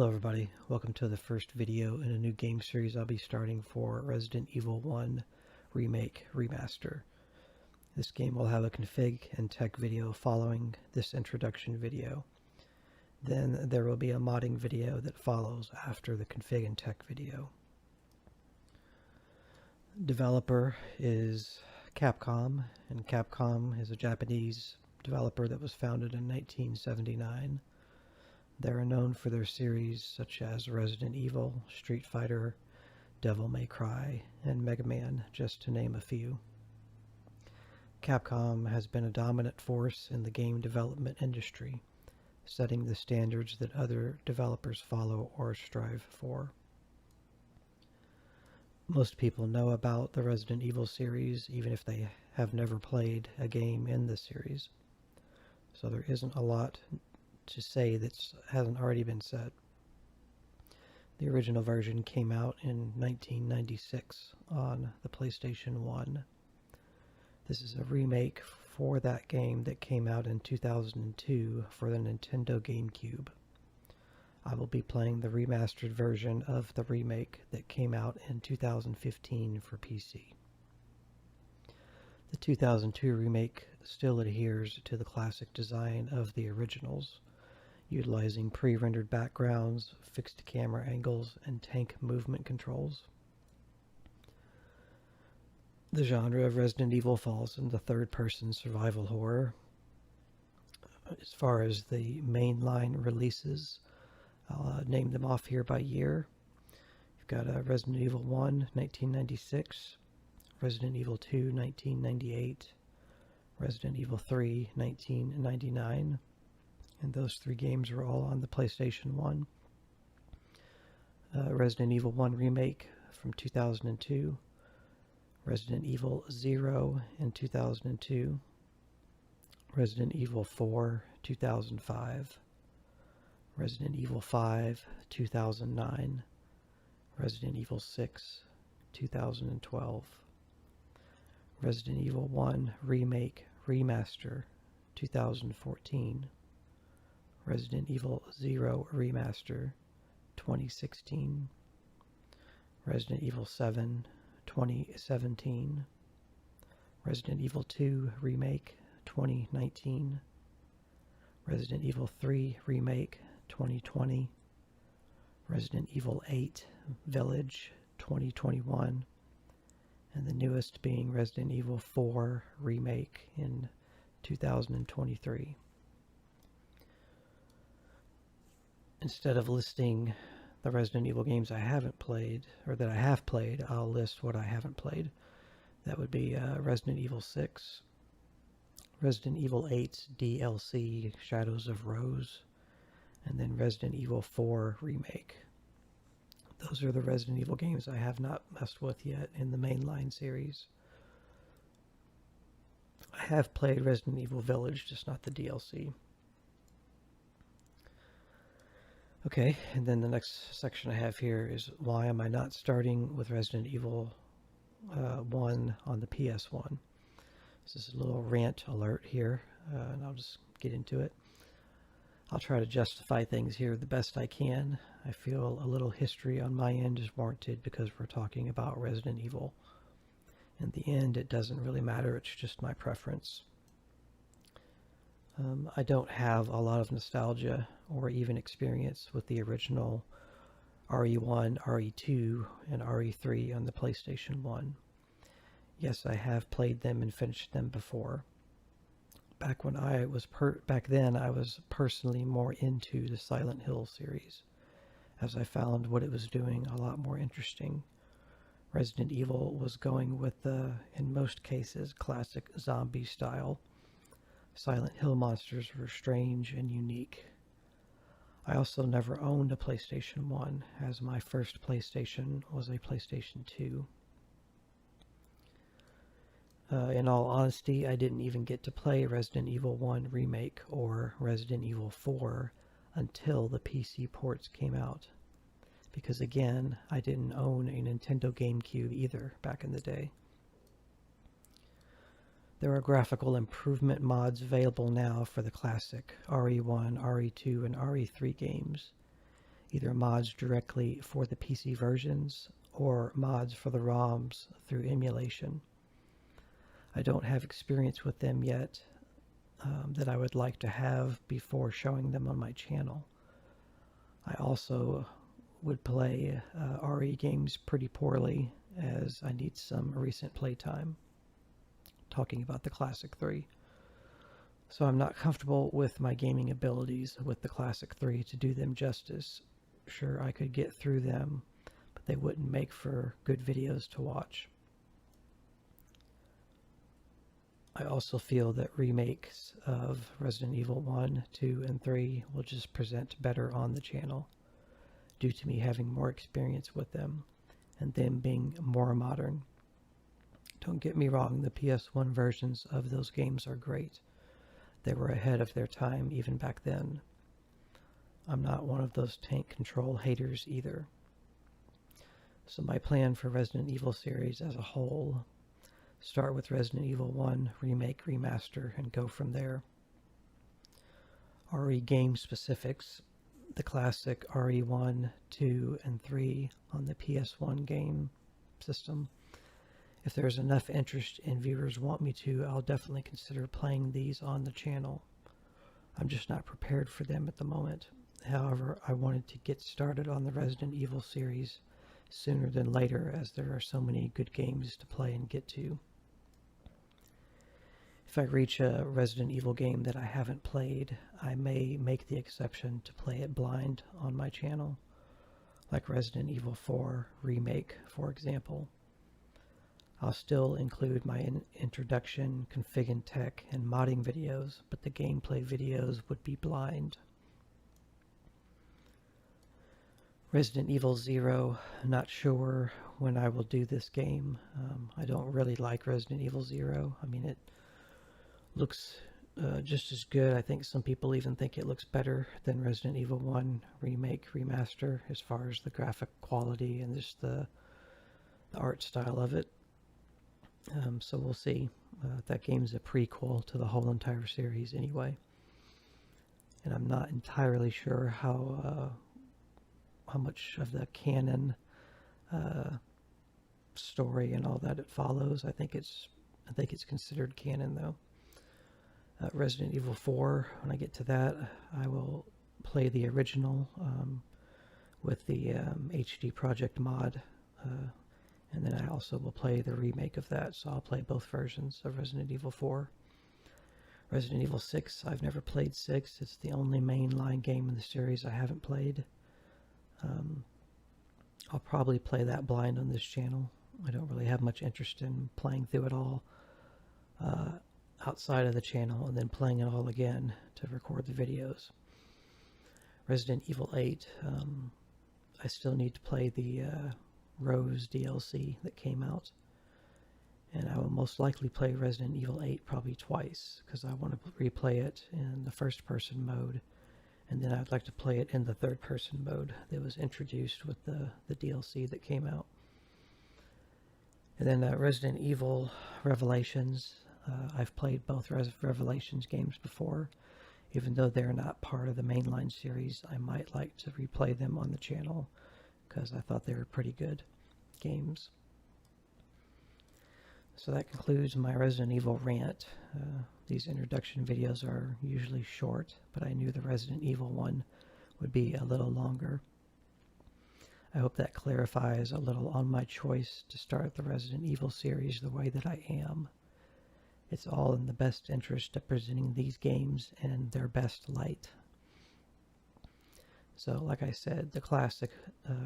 Hello everybody, welcome to the first video in a new game series I'll be starting for Resident Evil 1 Remake Remaster. This game will have a config and tech video following this introduction video. Then there will be a modding video that follows after the config and tech video. Developer is Capcom, and Capcom is a Japanese developer that was founded in 1979. They are known for their series such as Resident Evil, Street Fighter, Devil May Cry, and Mega Man, just to name a few. Capcom has been a dominant force in the game development industry, setting the standards that other developers follow or strive for. Most people know about the Resident Evil series, even if they have never played a game in the series. So there isn't a lot to say that hasn't already been said. The original version came out in 1996 on the PlayStation 1. This is a remake for that game that came out in 2002 for the Nintendo GameCube. I will be playing the remastered version of the remake that came out in 2015 for PC. The 2002 remake still adheres to the classic design of the originals, utilizing pre-rendered backgrounds, fixed camera angles, and tank movement controls. The genre of Resident Evil falls into third-person survival horror. As far as the mainline releases, I'll name them off here by year. You've got Resident Evil 1, 1996, Resident Evil 2, 1998, Resident Evil 3, 1999, and those three games were all on the PlayStation 1. Resident Evil 1 Remake from 2002, Resident Evil 0 in 2002, Resident Evil 4, 2005, Resident Evil 5, 2009, Resident Evil 6, 2012, Resident Evil 1 Remake Remaster, 2014, Resident Evil 0 Remaster, 2016, Resident Evil 7, 2017, Resident Evil 2 Remake, 2019, Resident Evil 3 Remake, 2020, Resident Evil 8 Village, 2021, and the newest being Resident Evil 4 Remake in 2023. Instead of listing the Resident Evil games I haven't played, or that I have played, I'll list what I haven't played. That would be Resident Evil 6, Resident Evil 8's DLC, Shadows of Rose, and then Resident Evil 4 Remake. Those are the Resident Evil games I have not messed with yet in the mainline series. I have played Resident Evil Village, just not the DLC. Okay, and then the next section I have here is why am I not starting with Resident Evil 1 on the PS1. This is a little rant alert here, and I'll just get into it. I'll try to justify things here the best I can. I feel a little history on my end is warranted because we're talking about Resident Evil. In the end, it doesn't really matter, it's just my preference. I don't have a lot of nostalgia or even experience with the original RE1, RE2, and RE3 on the PlayStation 1. Yes, I have played them and finished them before. Back then I was personally more into the Silent Hill series, as I found what it was doing a lot more interesting. Resident Evil was going with the, in most cases, classic zombie style. Silent Hill monsters were strange and unique. I also never owned a PlayStation 1, as my first PlayStation was a PlayStation 2. In all honesty, I didn't even get to play Resident Evil 1 Remake or Resident Evil 4 until the PC ports came out. Because again, I didn't own a Nintendo GameCube either back in the day. There are graphical improvement mods available now for the classic RE1, RE2, and RE3 games. either mods directly for the PC versions or mods for the ROMs through emulation. I don't have experience with them yet that I would like to have before showing them on my channel. I also would play RE games pretty poorly, as I need some recent playtime, talking about the Classic 3. So I'm not comfortable with my gaming abilities with the Classic 3 to do them justice. Sure, I could get through them, but they wouldn't make for good videos to watch. I also feel that remakes of Resident Evil 1, 2, and 3 will just present better on the channel, due to me having more experience with them, and them being more modern. Don't get me wrong, the PS1 versions of those games are great. They were ahead of their time even back then. I'm not one of those tank control haters either. So my plan for Resident Evil series as a whole, start with Resident Evil 1, Remake, Remaster, and go from there. RE game specifics, the classic RE1, 2, and 3 on the PS1 game system. If there's enough interest and viewers want me to, I'll definitely consider playing these on the channel. I'm just not prepared for them at the moment. However, I wanted to get started on the Resident Evil series sooner than later, as there are so many good games to play and get to. If I reach a Resident Evil game that I haven't played, I may make the exception to play it blind on my channel, like Resident Evil 4 Remake, for example. I'll still include my introduction, config and tech, and modding videos, but the gameplay videos would be blind. Resident Evil 0, not sure when I will do this game. I don't really like Resident Evil 0. I mean, it looks just as good. I think some people even think it looks better than Resident Evil 1 Remake, Remaster, as far as the graphic quality and just the art style of it. So we'll see. That game's a prequel to the whole entire series anyway. And I'm not entirely sure how much of the canon story and all that it follows. I think it's considered canon though. Resident Evil 4, when I get to that, I will play the original with the HD Project mod, and then I also will play the remake of that, so I'll play both versions of Resident Evil 4. Resident Evil 6, I've never played 6. It's the only mainline game in the series I haven't played. I'll probably play that blind on this channel. I don't really have much interest in playing through it all outside of the channel and then playing it all again to record the videos. Resident Evil 8, I still need to play the Rose DLC that came out, and I will most likely play Resident Evil 8 probably twice, because I want to replay it in the first person mode, and then I'd like to play it in the third person mode that was introduced with the DLC that came out. And then Resident Evil Revelations, I've played both Revelations games before. Even though they're not part of the mainline series, I might like to replay them on the channel because I thought they were pretty good games. So that concludes my Resident Evil rant. These introduction videos are usually short, but I knew the Resident Evil one would be a little longer. I hope that clarifies a little on my choice to start the Resident Evil series the way that I am. It's all in the best interest of presenting these games in their best light. So, like I said, the classic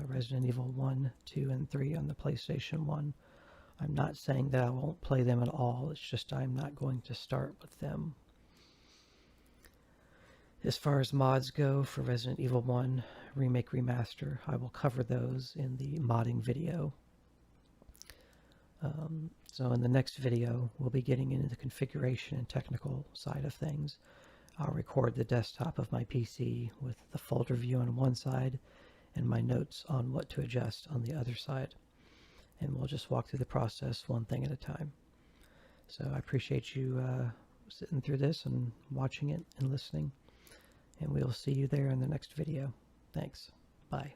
Resident Evil 1, 2, and 3 on the PlayStation 1, I'm not saying that I won't play them at all, it's just I'm not going to start with them. As far as mods go for Resident Evil 1 Remake Remaster, I will cover those in the modding video. So in the next video, we'll be getting into the configuration and technical side of things. I'll record the desktop of my PC with the folder view on one side and my notes on what to adjust on the other side. And we'll just walk through the process one thing at a time. So I appreciate you sitting through this and watching it and listening. And we'll see you there in the next video. Thanks. Bye.